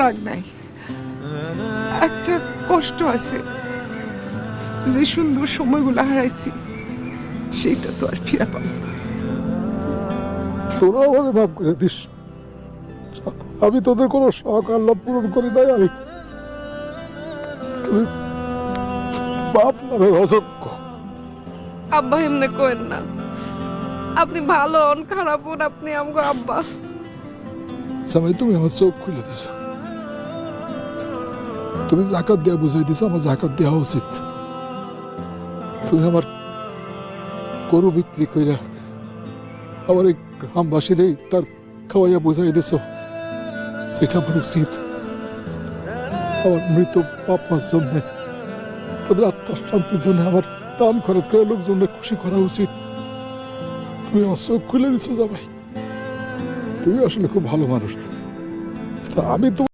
রাগ নাই, একটা কষ্ট আছে। যে সুন্দর সময়গুলো হারাইছি সেটা তো আর ফিরে পাবো না। তোরা আমাকে মাফ করে দিস। আমি তোদের কোনো শখ আল্লাহ পূরণ করি নাই। তুমি বাপ নামে অযোগ্য। আব্বা এমনি করেন না, আপনি ভালো হন খারাপ হন, আপনি আমগো আব্বা। জামাই তুমি আমার চোখ খুলে দিছ। তুমি জাকাত দেওয়া বুঝাই দিছো, আমার জাকাত দেওয়া উচিত। তুমি আমার গরু বিক্রি কইরা আমার এই গ্রামবাসীর তার খাওয়াইয়া বুঝাই দিছো সেটা আমার উচিত। আমার মৃত বাপ মার জন্য, তাদের আত্মার শান্তির জন্য আমার দান খরচ করে লোকজনকে খুশি করা উচিত। তুমি আমার চোখ খুলে দিছো জামাই। তুমি আসলে খুব ভালো মানুষ। আমি তো